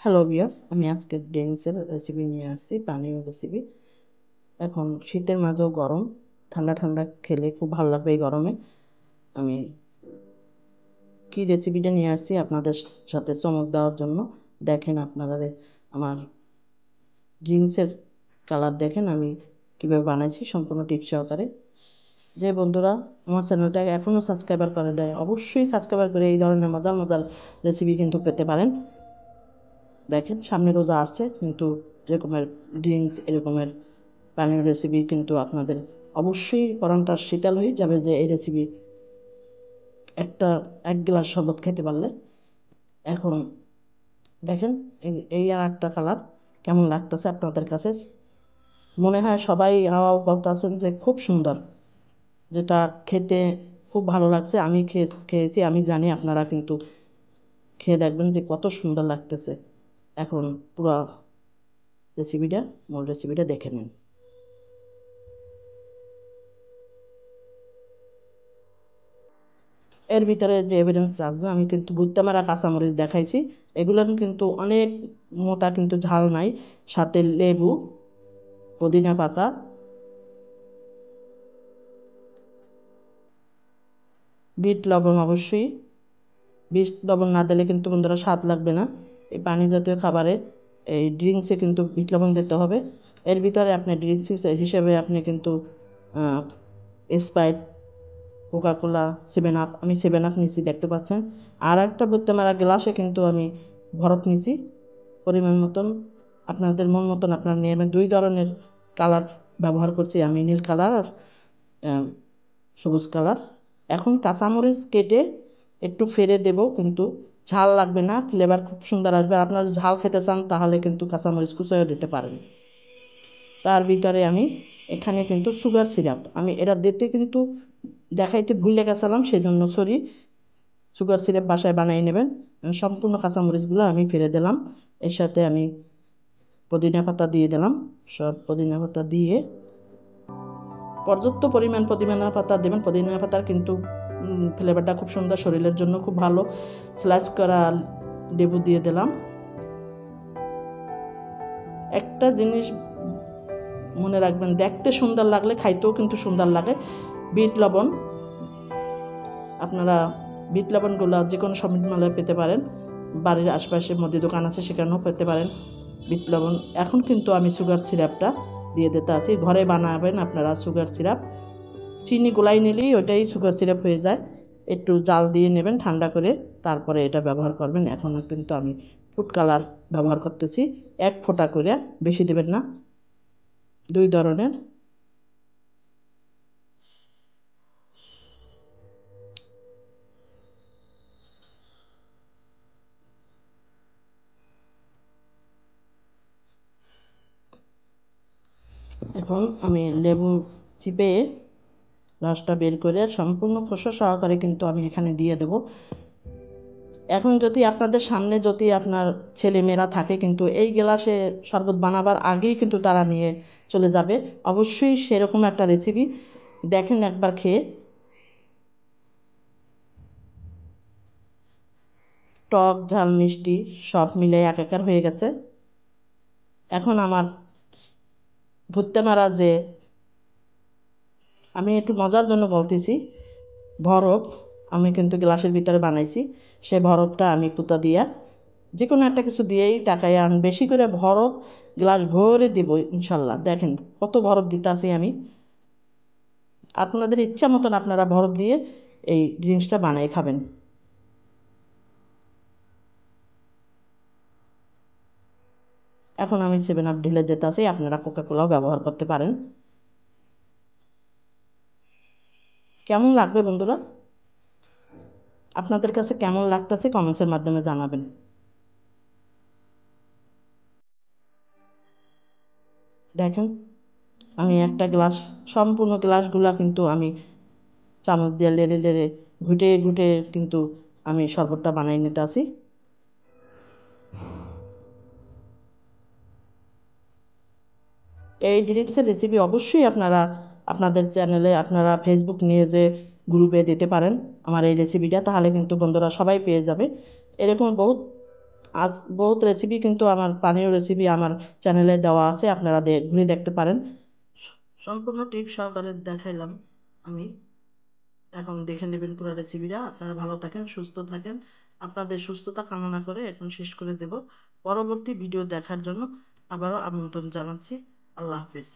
Hello viewers, আমি আজকে ড্রিঙ্কসের recipe নিয়ে আসছি, পানীয় রেসিপি। এখন শীতের মাঝেও গরম, ঠান্ডা ঠান্ডা খেলে খুব ভালো লাগবে এই গরমে। আমি কি রেসিপিটা নিয়ে আসছি আপনাদের সাথে চমক দেওয়ার জন্য। দেখেন আপনারা আমার ড্রিঙ্কসের কালার দেখেন আমি কিভাবে বানাইছি সম্পূর্ণ টিপস সহকারে। যে বন্ধুরা আমার চ্যানেলটা এখনও সাবস্ক্রাইবার করে দেয়, অবশ্যই সাবস্ক্রাইবার করে এই ধরনের মজার মজার রেসিপি কিন্তু পেতে পারেন। দেখেন সামনে রোজা আসছে, কিন্তু এরকমের ড্রিঙ্কস এরকমের পানীয় রেসিপি কিন্তু আপনাদের অবশ্যই পরানটা শীতল হয়ে যাবে যে এই রেসিপি এক গ্লাস শরবত খেতে পারলে। এখন দেখেন এই আর একটা কালার কেমন লাগতেছে আপনাদের কাছে। মনে হয় সবাই বলতেছেন যে খুব সুন্দর, যেটা খেতে খুব ভালো লাগছে। আমি খেয়েছি, আমি জানি আপনারা কিন্তু খেয়ে দেখবেন যে কত সুন্দর লাগতেছে। এখন পুরো মূল রেসিপিটা দেখে নিন। এর ভিতরে যে এভিডেন্স রাখবো, আমি কিন্তু ভুট্টা মারা কাঁচামরিচ দেখাইছি। এগুলো কিন্তু অনেক মোটা, কিন্তু ঝাল নাই। সাথে লেবু, পুদিনা পাতা, বিট লবণ। অবশ্যই বিট লবণ না দিলে কিন্তু বন্ধুরা স্বাদ লাগবে না। এই পানি জাতীয় খাবারে, এই ড্রিঙ্কসে কিন্তু বিট লবণ দিতে হবে। এর ভিতরে আপনি ড্রিঙ্কস হিসেবে আপনি কিন্তু স্প্রাইট, কোকাকোলা, 7 আপ, আমি 7 আপ নিছি দেখতে পাচ্ছেন। আর একটা ভুট্টা মারা গ্লাসে কিন্তু আমি বরফ নিছি পরিমাণ মতন। আপনাদের মন মতন আপনারা নিয়ে নেবেন। 2 ধরনের কালার ব্যবহার করছি আমি, নীল কালার আর সবুজ কালার। এখন কাঁচামরিচ কেটে একটু ফেলে দেব, কিন্তু ঝাল লাগবে না, ফ্লেভার খুব সুন্দর আসবে। আপনারা ঝাল খেতে চান তাহলে কিন্তু কাঁচামরিচ কুচিও দিতে পারেন। তার ভিতরে আমি এখানে কিন্তু সুগার সিরাপ, আমি এটা দিতে কিন্তু দেখাইতে ভুলে গেছিলাম, সেজন্য সরি। সুগার সিরাপ বাসায় বানিয়ে নেবেন। সম্পূর্ণ কাঁচামরিচগুলো আমি ফেলে দিলাম। এর সাথে আমি পুদিনা পাতা দিয়ে দিলাম। সব পুদিনা পাতা দিয়ে পর্যাপ্ত পরিমাণ পুদিনা পাতা দেবেন। পুদিনা পাতার কিন্তু ফ্লেভারটা খুব সুন্দর, শরীরের জন্য খুব ভালো। স্লাইস করা লেবু দিয়ে দিলাম। একটা জিনিস মনে রাখবেন, দেখতে সুন্দর লাগলে খাইতেও কিন্তু সুন্দর লাগে। বিট লবণ, আপনারা বিট লবণগুলো যে কোনো শপিং মলে পেতে পারেন, বাড়ির আশপাশে মুদি দোকান আছে সেখানেও পেতে পারেন বিট লবণ। এখন কিন্তু আমি সুগার সিরাপটা দিয়ে দিতে আছি। ঘরে বানাবেন আপনারা সুগার সিরাপ, চিনি গোলাই নিলেই ওইটাই সুগার সিরাপ হয়ে যায়। একটু জাল দিয়ে নেবেন ঠান্ডা করে, তারপরে এটা ব্যবহার করবেন। এখন কিন্তু আমি ফুড কালার ব্যবহার করতেছি 1 ফোঁটা করে, বেশি দেবেন না, 2 ধরনের। এখন আমি লেবু চিপে রসটা বের করে সম্পূর্ণ খোসা সহকারে কিন্তু আমি এখানে দিয়ে দেব। এখন যদি আপনাদের সামনে যদি আপনার ছেলে মেয়েরা থাকে, কিন্তু এই গ্লাসে শরবত বানাবার আগেই কিন্তু তারা নিয়ে চলে যাবে। অবশ্যই সেরকম একটা রেসিপি দেখেন একবার খেয়ে। টক ঝাল মিষ্টি সব মিলে একাকার হয়ে গেছে। এখন আমার ভুট্টা মারা যে, আমি একটু মজার জন্য বলতেছি, বরফ আমি কিন্তু গ্লাসের ভিতরে বানাইছি। সে বরফটা আমি পুতা দিয়া যে কোনো একটা কিছু দিয়েই টাকায় আন, বেশি করে বরফ গ্লাস ভরে দিব ইনশাল্লাহ। দেখেন কত বরফ দিতে আছি আমি। আপনাদের ইচ্ছা মতন আপনারা বরফ দিয়ে এই ড্রিঙ্কসটা বানিয়ে খাবেন। এখন আমি 7 আপ ঢেলে দিতে আছি, আপনারা কোকাকোলাও ব্যবহার করতে পারেন। কেমন লাগবে বন্ধুরা, আপনাদের কাছে কেমন লাগতেছে কমেন্টসের মাধ্যমে জানাবেন। দেখেন আমি একটা গ্লাস, সম্পূর্ণ গ্লাসগুলা কিন্তু আমি চামচ দিয়ে লেড়ে লেড়ে ঘুটে ঘুটে কিন্তু আমি শরবতটা বানাই নিতে আসি। এই ড্রিঙ্কসের রেসিপি অবশ্যই আপনারা আপনাদের চ্যানেলে, আপনারা ফেসবুক নিউজে গ্রুপে দিতে পারেন আমার এই রেসিপিটা, তাহলে কিন্তু বন্ধুরা সবাই পেয়ে যাবে। এরকম বহুত আজ বহুত রেসিপি কিন্তু আমার পানীয় রেসিপি আমার চ্যানেলে দেওয়া আছে, আপনারা ঘুরে দেখতে পারেন। সম্পূর্ণ টিপ সহকারে দেখাইলাম আমি। এখন দেখে নেবেন পুরো রেসিপিটা। আপনারা ভালো থাকেন, সুস্থ থাকেন। আপনাদের সুস্থতা কামনা করে এখন শেষ করে দেব। পরবর্তী ভিডিও দেখার জন্য আবারও আমন্ত্রণ জানাচ্ছি। আল্লাহ হাফেজ।